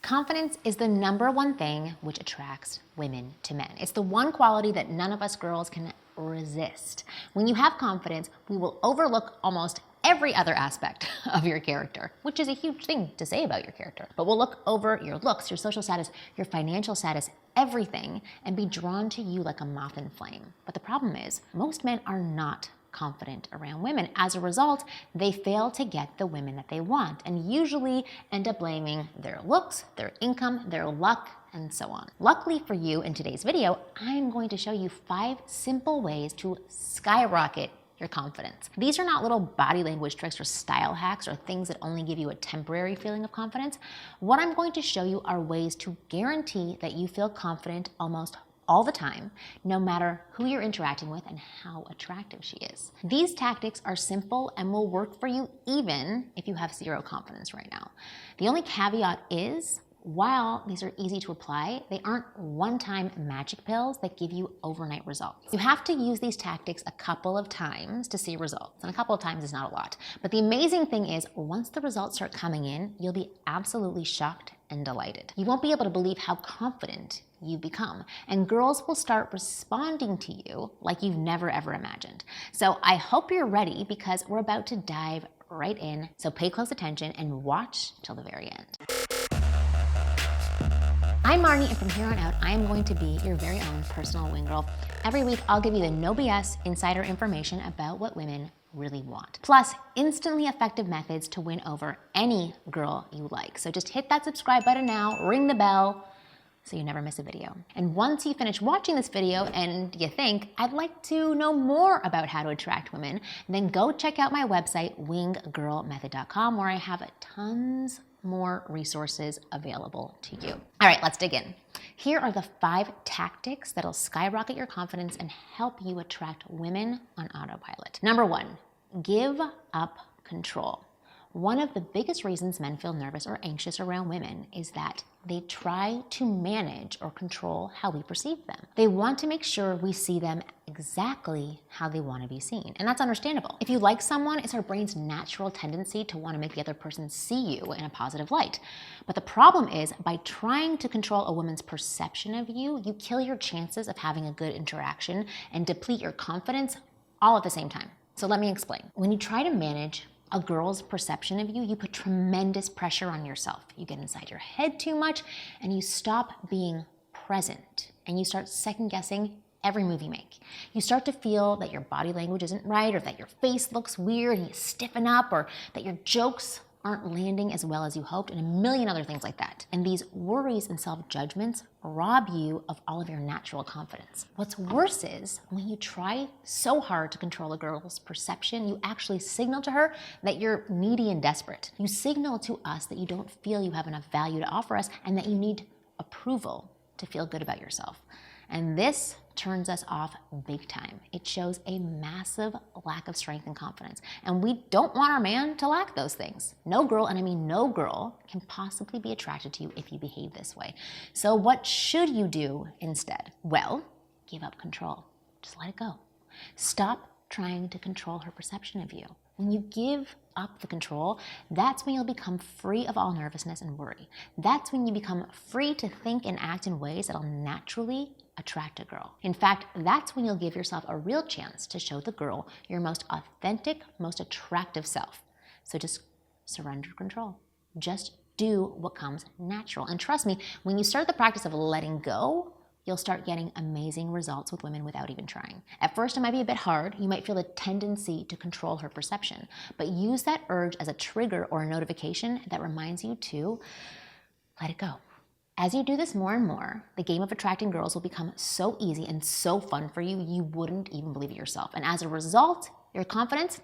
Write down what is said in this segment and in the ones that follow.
Confidence is the #1 thing which attracts women to men. It's the one quality that none of us girls can resist. When you have confidence, we will overlook almost every other aspect of your character, which is a huge thing to say about your character. But we'll look over your looks, your social status, your financial status, everything, and be drawn to you like a moth in flame. But the problem is, most men are not confident around women. As a result, they fail to get the women that they want and usually end up blaming their looks, their income, their luck, and so on. Luckily for you, in today's video, I'm going to show you 5 simple ways to skyrocket your confidence. These are not little body language tricks or style hacks or things that only give you a temporary feeling of confidence. What I'm going to show you are ways to guarantee that you feel confident almost all the time, no matter who you're interacting with and how attractive she is. These tactics are simple and will work for you even if you have 0 confidence right now. The only caveat is, while these are easy to apply, they aren't one-time magic pills that give you overnight results. You have to use these tactics a couple of times to see results, and a couple of times is not a lot. But the amazing thing is, once the results start coming in, you'll be absolutely shocked and delighted. You won't be able to believe how confident you've become, and girls will start responding to you like you've never ever imagined. So I hope you're ready, because we're about to dive right in. So pay close attention and watch till the very end. I'm Marni, and from here on out, I am going to be your very own personal wing girl. Every week, I'll give you the no BS insider information about what women really want. Plus, instantly effective methods to win over any girl you like. So just hit that subscribe button now, ring the bell, so you never miss a video. And once you finish watching this video and you think, I'd like to know more about how to attract women, then go check out my website, winggirlmethod.com, where I have tons more resources available to you. All right, let's dig in. Here are the 5 tactics that'll skyrocket your confidence and help you attract women on autopilot. #1, give up control. One of the biggest reasons men feel nervous or anxious around women is that they try to manage or control how we perceive them. They want to make sure we see them exactly how they want to be seen, and that's understandable. If you like someone, it's our brain's natural tendency to want to make the other person see you in a positive light. But the problem is, by trying to control a woman's perception of you, you kill your chances of having a good interaction and deplete your confidence all at the same time. So let me explain. When you try to manage a girl's perception of you, you put tremendous pressure on yourself. You get inside your head too much, and you stop being present, and you start second guessing every move you make. You start to feel that your body language isn't right, or that your face looks weird and you stiffen up, or that your jokes aren't landing as well as you hoped, and a million other things like that. And these worries and self-judgments rob you of all of your natural confidence. What's worse is, when you try so hard to control a girl's perception, you actually signal to her that you're needy and desperate. You signal to us that you don't feel you have enough value to offer us, and that you need approval to feel good about yourself. And this turns us off big time. It shows a massive lack of strength and confidence. And we don't want our man to lack those things. No girl, and I mean no girl, can possibly be attracted to you if you behave this way. So what should you do instead? Well, give up control. Just let it go. Stop trying to control her perception of you. When you give up the control, that's when you'll become free of all nervousness and worry. That's when you become free to think and act in ways that'll naturally attract a girl. In fact, that's when you'll give yourself a real chance to show the girl your most authentic, most attractive self. So just surrender control. Just do what comes natural. And trust me, when you start the practice of letting go, you'll start getting amazing results with women without even trying. At first, it might be a bit hard. You might feel a tendency to control her perception, but use that urge as a trigger or a notification that reminds you to let it go. As you do this more and more, the game of attracting girls will become so easy and so fun for you, you wouldn't even believe it yourself. And as a result, your confidence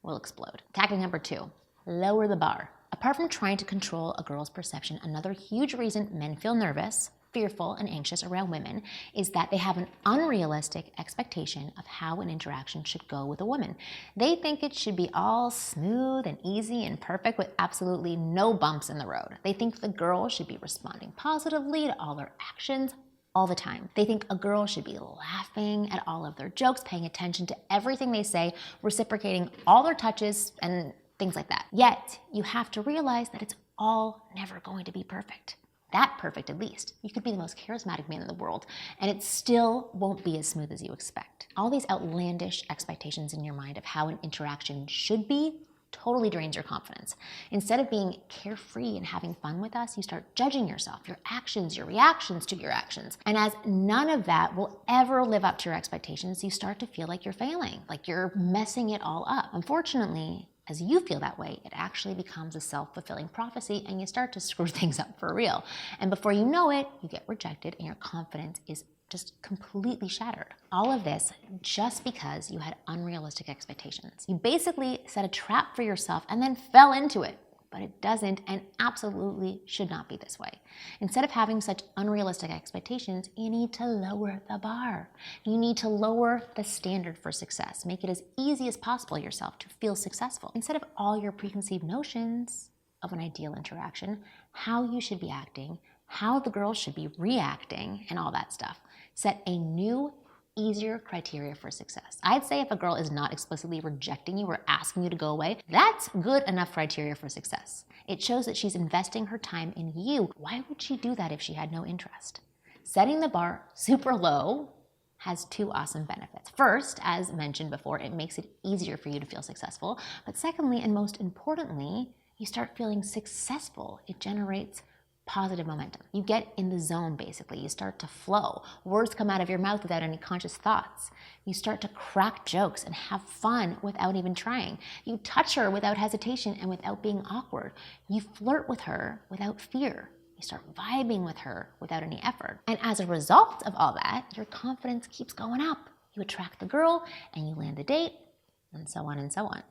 will explode. Tactic #2, lower the bar. Apart from trying to control a girl's perception, another huge reason men feel nervous, fearful, and anxious around women is that they have an unrealistic expectation of how an interaction should go with a woman. They think it should be all smooth and easy and perfect with absolutely no bumps in the road. They think the girl should be responding positively to all their actions all the time. They think a girl should be laughing at all of their jokes, paying attention to everything they say, reciprocating all their touches, and things like that. Yet, you have to realize that it's all never going to be perfect. that perfect at least. You could be the most charismatic man in the world, and it still won't be as smooth as you expect. All these outlandish expectations in your mind of how an interaction should be totally drains your confidence. Instead of being carefree and having fun with us, you start judging yourself, your actions, your reactions to your actions. And as none of that will ever live up to your expectations, you start to feel like you're failing, like you're messing it all up. Unfortunately, as you feel that way, it actually becomes a self-fulfilling prophecy and you start to screw things up for real. And before you know it, you get rejected and your confidence is just completely shattered. All of this just because you had unrealistic expectations. You basically set a trap for yourself and then fell into it. But it doesn't and absolutely should not be this way. Instead of having such unrealistic expectations, you need to lower the bar. You need to lower the standard for success. Make it as easy as possible yourself to feel successful. Instead of all your preconceived notions of an ideal interaction, how you should be acting, how the girl should be reacting, and all that stuff. Set a new, easier criteria for success. I'd say if a girl is not explicitly rejecting you or asking you to go away, that's good enough criteria for success. It shows that she's investing her time in you. Why would she do that if she had no interest? Setting the bar super low has two awesome benefits. First, as mentioned before, it makes it easier for you to feel successful. But secondly, and most importantly, you start feeling successful. It generates positive momentum. You get in the zone, basically. You start to flow. Words come out of your mouth without any conscious thoughts. You start to crack jokes and have fun without even trying. You touch her without hesitation and without being awkward. You flirt with her without fear. You start vibing with her without any effort. And as a result of all that, your confidence keeps going up. You attract the girl and you land the date, and so on and so on.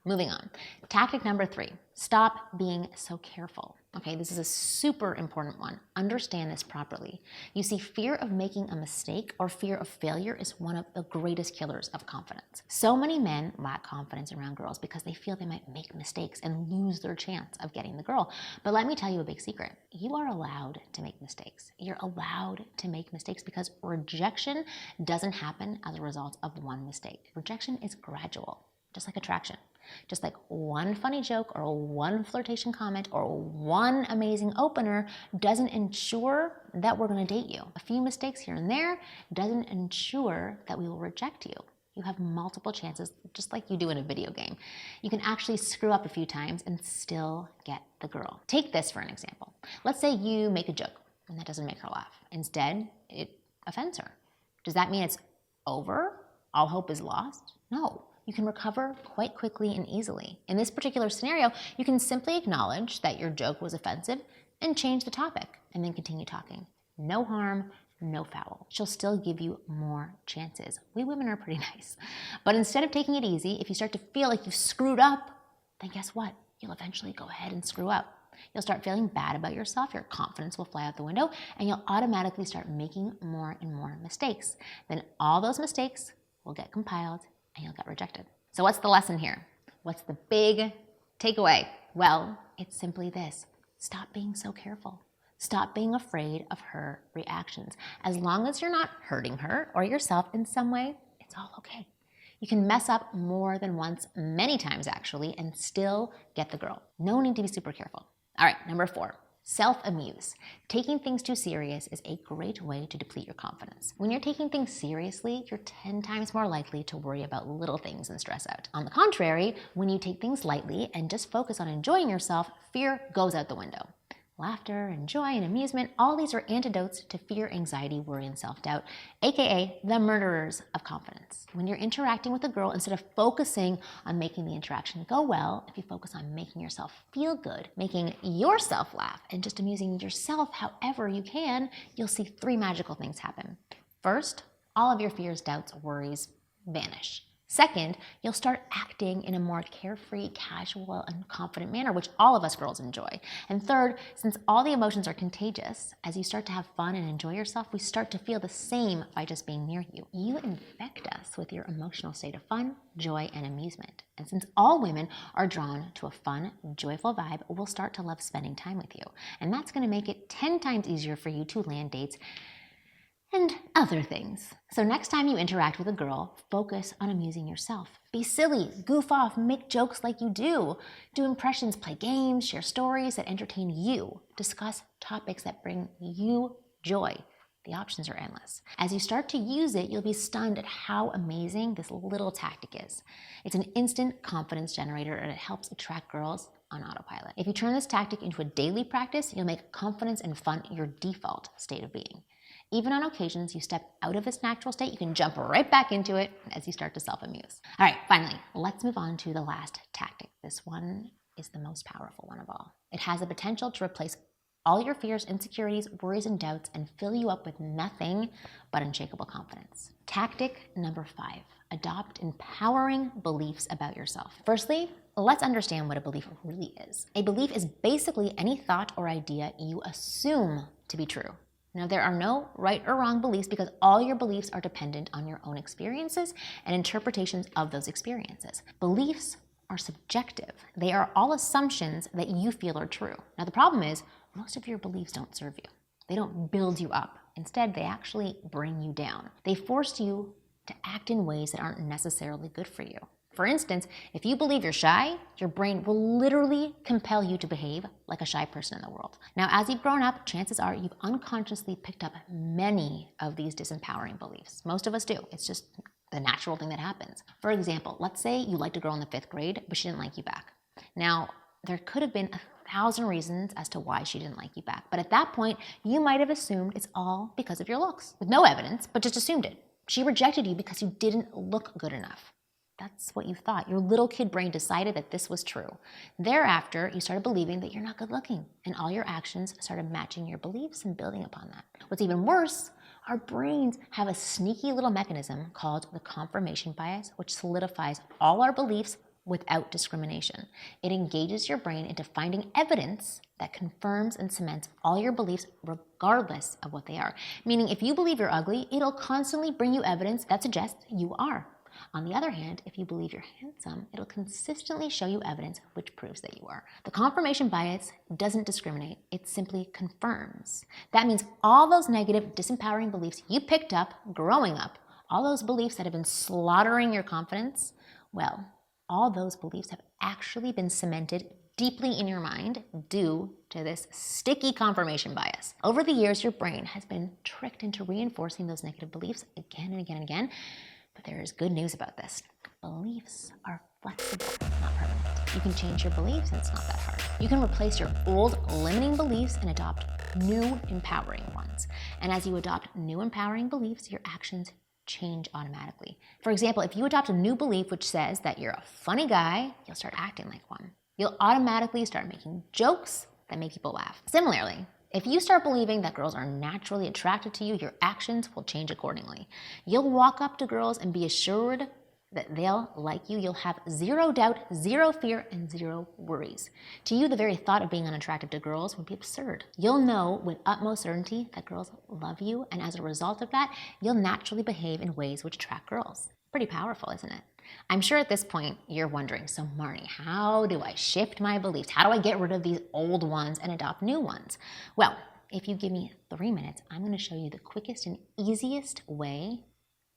Moving on. Tactic number 3, stop being so careful. Okay, this is a super important one. Understand this properly. You see, fear of making a mistake or fear of failure is one of the greatest killers of confidence. So many men lack confidence around girls because they feel they might make mistakes and lose their chance of getting the girl. But let me tell you a big secret. You are allowed to make mistakes. You're allowed to make mistakes because rejection doesn't happen as a result of one mistake. Rejection is gradual, just like attraction. Just like one funny joke or one flirtation comment or one amazing opener doesn't ensure that we're going to date you. A few mistakes here and there doesn't ensure that we will reject you. You have multiple chances, just like you do in a video game. You can actually screw up a few times and still get the girl. Take this for an example. Let's say you make a joke and that doesn't make her laugh. Instead, it offends her. Does that mean it's over? All hope is lost? No. You can recover quite quickly and easily. In this particular scenario, you can simply acknowledge that your joke was offensive and change the topic and then continue talking. No harm, no foul. She'll still give you more chances. We women are pretty nice. But instead of taking it easy, if you start to feel like you've screwed up, then guess what? You'll eventually go ahead and screw up. You'll start feeling bad about yourself, your confidence will fly out the window, and you'll automatically start making more and more mistakes. Then all those mistakes will get compiled and you'll get rejected. So what's the lesson here? What's the big takeaway? Well, it's simply this. Stop being so careful. Stop being afraid of her reactions. As long as you're not hurting her or yourself in some way, it's all okay. You can mess up more than once, many times actually, and still get the girl. No need to be super careful. All right, number 4. Self-amuse. Taking things too serious is a great way to deplete your confidence. When you're taking things seriously, you're 10 times more likely to worry about little things and stress out. On the contrary, when you take things lightly and just focus on enjoying yourself, fear goes out the window. Laughter and joy and amusement, all these are antidotes to fear, anxiety, worry, and self-doubt, aka the murderers of confidence. When you're interacting with a girl, instead of focusing on making the interaction go well, if you focus on making yourself feel good, making yourself laugh, and just amusing yourself however you can, you'll see 3 magical things happen. First, all of your fears, doubts, worries vanish. Second, you'll start acting in a more carefree, casual, and confident manner, which all of us girls enjoy. And third, since all the emotions are contagious, as you start to have fun and enjoy yourself, we start to feel the same by just being near you. You infect us with your emotional state of fun, joy, and amusement. And since all women are drawn to a fun, joyful vibe, we'll start to love spending time with you. And that's going to make it 10 times easier for you to land dates and other things. So next time you interact with a girl, focus on amusing yourself. Be silly, goof off, make jokes like you do. Do impressions, play games, share stories that entertain you. Discuss topics that bring you joy. The options are endless. As you start to use it, you'll be stunned at how amazing this little tactic is. It's an instant confidence generator and it helps attract girls on autopilot. If you turn this tactic into a daily practice, you'll make confidence and fun your default state of being. Even on occasions you step out of this natural state, you can jump right back into it as you start to self-amuse. All right, finally, let's move on to the last tactic. This one is the most powerful one of all. It has the potential to replace all your fears, insecurities, worries, and doubts and fill you up with nothing but unshakable confidence. Tactic number 5, adopt empowering beliefs about yourself. Firstly, let's understand what a belief really is. A belief is basically any thought or idea you assume to be true. Now, there are no right or wrong beliefs because all your beliefs are dependent on your own experiences and interpretations of those experiences. Beliefs are subjective. They are all assumptions that you feel are true. Now, the problem is most of your beliefs don't serve you. They don't build you up. Instead, they actually bring you down. They force you to act in ways that aren't necessarily good for you. For instance, if you believe you're shy, your brain will literally compel you to behave like a shy person in the world. Now, as you've grown up, chances are you've unconsciously picked up many of these disempowering beliefs. Most of us do. It's just the natural thing that happens. For example, let's say you liked a girl in the 5th grade, but she didn't like you back. Now, there could have been 1,000 reasons as to why she didn't like you back. But at that point, you might have assumed it's all because of your looks, with no evidence, but just assumed it. She rejected you because you didn't look good enough. That's what you thought. Your little kid brain decided that this was true. Thereafter, you started believing that you're not good looking, and all your actions started matching your beliefs and building upon that. What's even worse, our brains have a sneaky little mechanism called the confirmation bias, which solidifies all our beliefs without discrimination. It engages your brain into finding evidence that confirms and cements all your beliefs regardless of what they are. Meaning, if you believe you're ugly, it'll constantly bring you evidence that suggests you are. On the other hand, if you believe you're handsome, it'll consistently show you evidence which proves that you are. The confirmation bias doesn't discriminate, it simply confirms. That means all those negative, disempowering beliefs you picked up growing up, all those beliefs that have been slaughtering your confidence, well, all those beliefs have actually been cemented deeply in your mind due to this sticky confirmation bias. Over the years, your brain has been tricked into reinforcing those negative beliefs again and again and again. But there is good news about this. Beliefs are flexible, not permanent. You can change your beliefs and it's not that hard. You can replace your old limiting beliefs and adopt new empowering ones. And as you adopt new empowering beliefs, your actions change automatically. For example, if you adopt a new belief which says that you're a funny guy, you'll start acting like one. You'll automatically start making jokes that make people laugh. Similarly, if you start believing that girls are naturally attracted to you, your actions will change accordingly. You'll walk up to girls and be assured that they'll like you. You'll have zero doubt, zero fear, and zero worries. To you, the very thought of being unattractive to girls would be absurd. You'll know with utmost certainty that girls love you, and as a result of that, you'll naturally behave in ways which attract girls. Pretty powerful, isn't it? I'm sure at this point you're wondering, so Marni, how do I shift my beliefs? How do I get rid of these old ones and adopt new ones? Well, if you give me 3 minutes, I'm going to show you the quickest and easiest way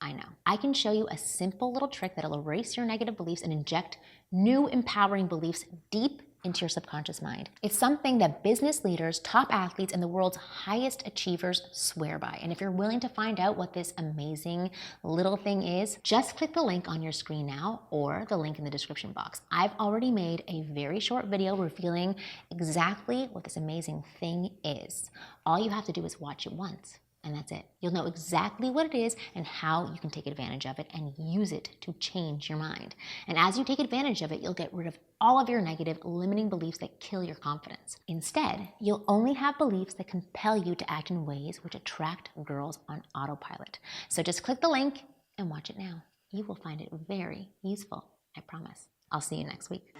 I know. I can show you a simple little trick that'll erase your negative beliefs and inject new empowering beliefs deep into your subconscious mind. It's something that business leaders, top athletes, and the world's highest achievers swear by. And if you're willing to find out what this amazing little thing is, just click the link on your screen now or the link in the description box. I've already made a very short video revealing exactly what this amazing thing is. All you have to do is watch it once. And that's it. You'll know exactly what it is and how you can take advantage of it and use it to change your mind. And as you take advantage of it, you'll get rid of all of your negative, limiting beliefs that kill your confidence. Instead, you'll only have beliefs that compel you to act in ways which attract girls on autopilot. So just click the link and watch it now. You will find it very useful, I promise. I'll see you next week.